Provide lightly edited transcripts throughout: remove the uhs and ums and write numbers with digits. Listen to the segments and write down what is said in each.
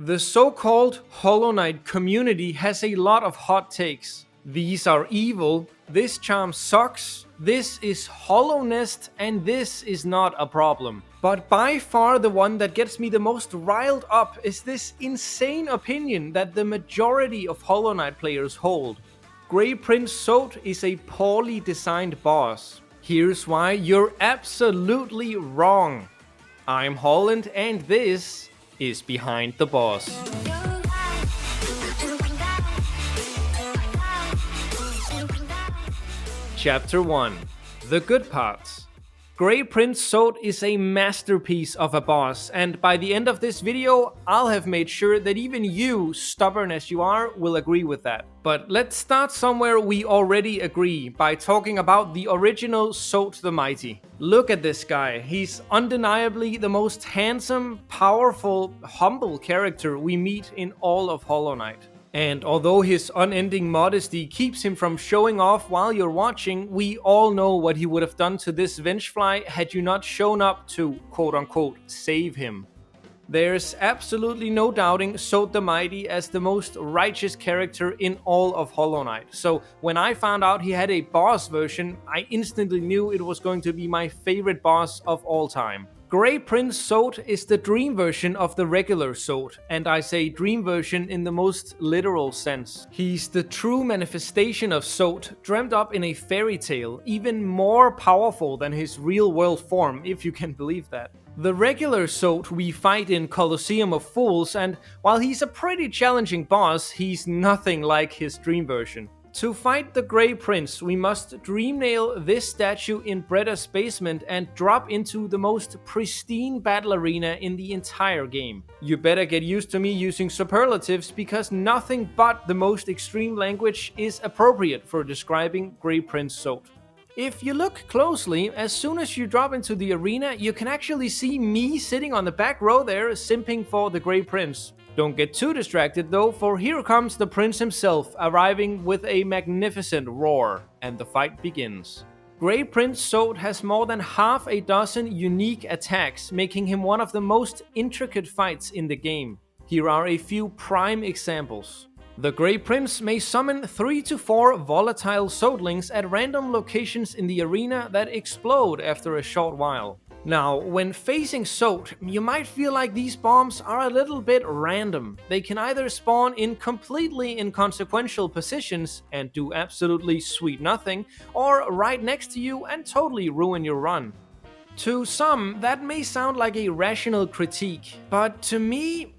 The so-called Hollow Knight community has a lot of hot takes. These are evil, this charm sucks, this is hollowness, and this is not a problem. But by far the one that gets me the most riled up is this insane opinion that the majority of Hollow Knight players hold. Grey Prince Sot is a poorly designed boss. Here's why you're absolutely wrong. I'm Holland and this is Behind the Boss. Chapter 1. The Good Parts. Grey Prince Sot is a masterpiece of a boss, and by the end of this video, I'll have made sure that even you, stubborn as you are, will agree with that. But let's start somewhere we already agree, by talking about the original Sot the Mighty. Look at this guy. He's undeniably the most handsome, powerful, humble character we meet in all of Hollow Knight. And although his unending modesty keeps him from showing off while you're watching, we all know what he would have done to this Vengefly had you not shown up to, quote-unquote, save him. There's absolutely no doubting Sot the Mighty as the most righteous character in all of Hollow Knight. So when I found out he had a boss version, I instantly knew it was going to be my favorite boss of all time. Grey Prince Sot is the dream version of the regular Sot, and I say dream version in the most literal sense. He's the true manifestation of Sot, dreamt up in a fairy tale, even more powerful than his real-world form, if you can believe that. The regular Sot we fight in Colosseum of Fools, and while he's a pretty challenging boss, he's nothing like his dream version. To fight the Grey Prince, we must dream nail this statue in Bretta's basement and drop into the most pristine battle arena in the entire game. You better get used to me using superlatives because nothing but the most extreme language is appropriate for describing Grey Prince Sot. If you look closely, as soon as you drop into the arena, you can actually see me sitting on the back row there simping for the Grey Prince. Don't get too distracted though, for here comes the prince himself, arriving with a magnificent roar, and the fight begins. Grey Prince Sot has more than half a dozen unique attacks, making him one of the most intricate fights in the game. Here are a few prime examples. The Grey Prince may summon 3 to 4 volatile Sotlings at random locations in the arena that explode after a short while. Now, when facing Sot, you might feel like these bombs are a little bit random. They can either spawn in completely inconsequential positions and do absolutely sweet nothing, or right next to you and totally ruin your run. To some, that may sound like a rational critique, but to me,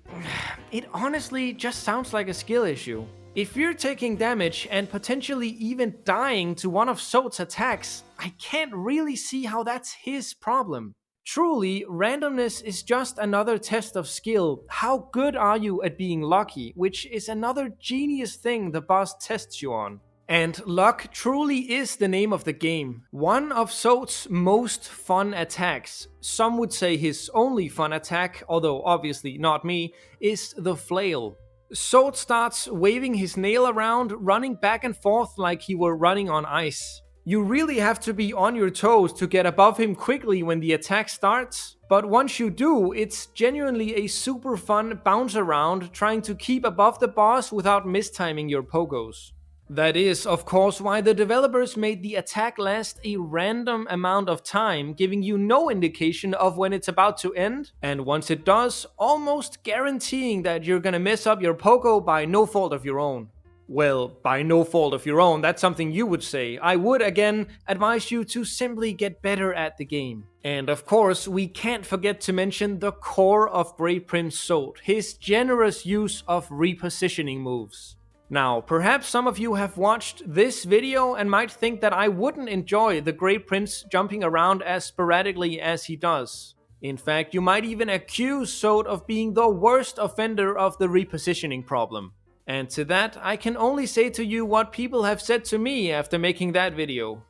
it honestly just sounds like a skill issue. If you're taking damage and potentially even dying to one of Sot's attacks, I can't really see how that's his problem. Truly, randomness is just another test of skill. How good are you at being lucky, which is another genius thing the boss tests you on. And luck truly is the name of the game. One of Sot's most fun attacks, some would say his only fun attack, although obviously not me, is the flail. Sot starts waving his nail around, running back and forth like he were running on ice. You really have to be on your toes to get above him quickly when the attack starts, but once you do, it's genuinely a super fun bounce around trying to keep above the boss without mistiming your pogos. That is, of course, why the developers made the attack last a random amount of time, giving you no indication of when it's about to end, and once it does, almost guaranteeing that you're gonna mess up your pogo by no fault of your own. Well, by no fault of your own, that's something you would say. I would, again, advise you to simply get better at the game. And of course, we can't forget to mention the core of Grey Prince Sot, his generous use of repositioning moves. Now, perhaps some of you have watched this video and might think that I wouldn't enjoy the Grey Prince jumping around as sporadically as he does. In fact, you might even accuse Sot of being the worst offender of the repositioning problem. And to that, I can only say to you what people have said to me after making that video.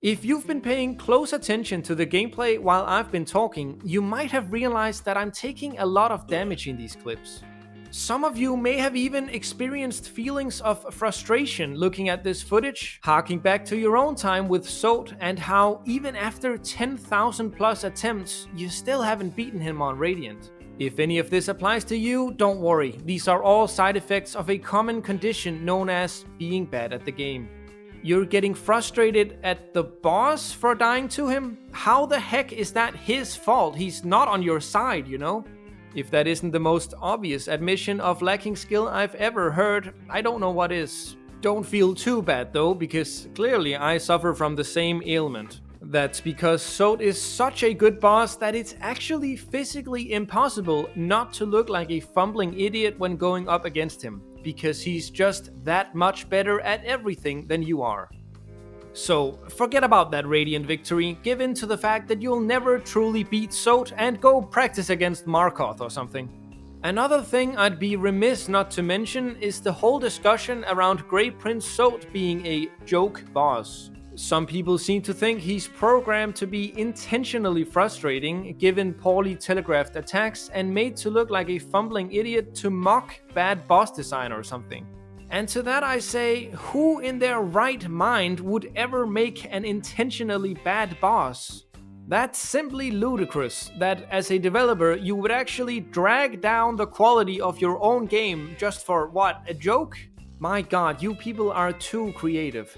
If you've been paying close attention to the gameplay while I've been talking, you might have realized that I'm taking a lot of damage in these clips. Some of you may have even experienced feelings of frustration looking at this footage, harking back to your own time with Sot and how even after 10,000 plus attempts, you still haven't beaten him on Radiant. If any of this applies to you, don't worry, these are all side effects of a common condition known as being bad at the game. You're getting frustrated at the boss for dying to him? How the heck is that his fault? He's not on your side, you know? If that isn't the most obvious admission of lacking skill I've ever heard, I don't know what is. Don't feel too bad though, because clearly I suffer from the same ailment. That's because Sot is such a good boss that it's actually physically impossible not to look like a fumbling idiot when going up against him, because he's just that much better at everything than you are. So, forget about that Radiant victory, give in to the fact that you'll never truly beat Sot and go practice against Markoth or something. Another thing I'd be remiss not to mention is the whole discussion around Grey Prince Sot being a joke boss. Some people seem to think he's programmed to be intentionally frustrating, given poorly telegraphed attacks and made to look like a fumbling idiot to mock bad boss design or something. And to that I say, who in their right mind would ever make an intentionally bad boss? That's simply ludicrous, that as a developer you would actually drag down the quality of your own game just for what, a joke? My god, you people are too creative.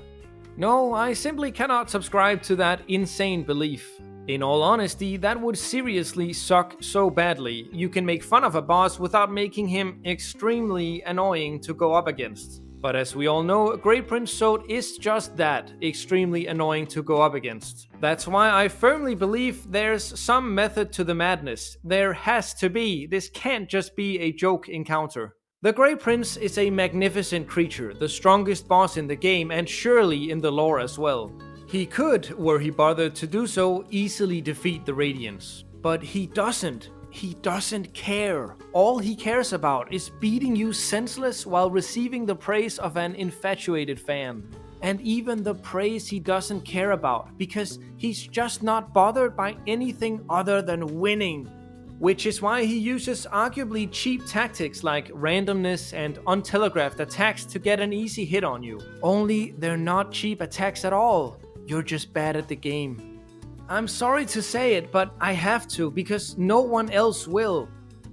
No, I simply cannot subscribe to that insane belief. In all honesty, that would seriously suck so badly. You can make fun of a boss without making him extremely annoying to go up against. But as we all know, Grey Prince Sot is just that, extremely annoying to go up against. That's why I firmly believe there's some method to the madness. There has to be. This can't just be a joke encounter. The Grey Prince is a magnificent creature, the strongest boss in the game and surely in the lore as well. He could, were he bothered to do so, easily defeat the Radiants. But he doesn't. He doesn't care. All he cares about is beating you senseless while receiving the praise of an infatuated fan. And even the praise he doesn't care about, because he's just not bothered by anything other than winning. Which is why he uses arguably cheap tactics like randomness and untelegraphed attacks to get an easy hit on you. Only they're not cheap attacks at all. You're just bad at the game. I'm sorry to say it, but I have to, because no one else will.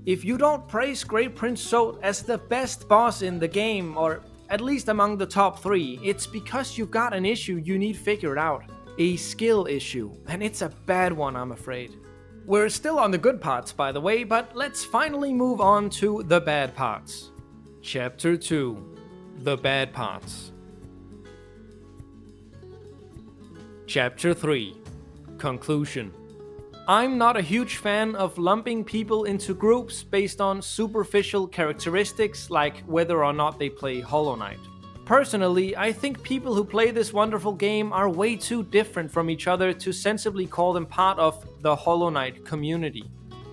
If you don't praise Grey Prince Sot as the best boss in the game, or at least among the top 3, it's because you've got an issue you need figured out. A skill issue, and it's a bad one, I'm afraid. We're still on the good parts, by the way, but let's finally move on to the bad parts. Chapter 2. The Bad Parts. Chapter 3. Conclusion. I'm not a huge fan of lumping people into groups based on superficial characteristics like whether or not they play Hollow Knight. Personally, I think people who play this wonderful game are way too different from each other to sensibly call them part of the Hollow Knight community.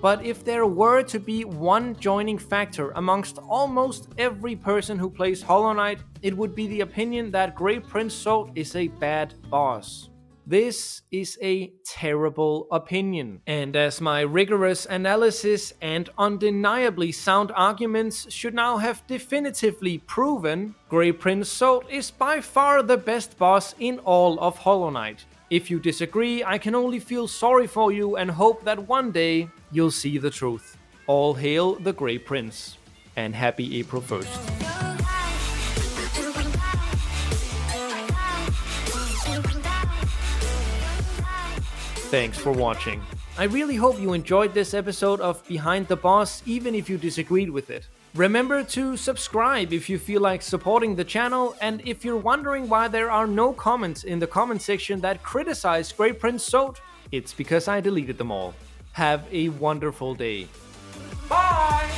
But if there were to be one joining factor amongst almost every person who plays Hollow Knight, it would be the opinion that Grey Prince Sot is a bad boss. This is a terrible opinion, and as my rigorous analysis and undeniably sound arguments should now have definitively proven, Grey Prince Sot is by far the best boss in all of Hollow Knight. If you disagree, I can only feel sorry for you and hope that one day you'll see the truth. All hail the Grey Prince, and happy April 1st. Thanks for watching. I really hope you enjoyed this episode of Behind the Boss, even if you disagreed with it. Remember to subscribe if you feel like supporting the channel, and if you're wondering why there are no comments in the comment section that criticize Grey Prince Sot, it's because I deleted them all. Have a wonderful day. Bye!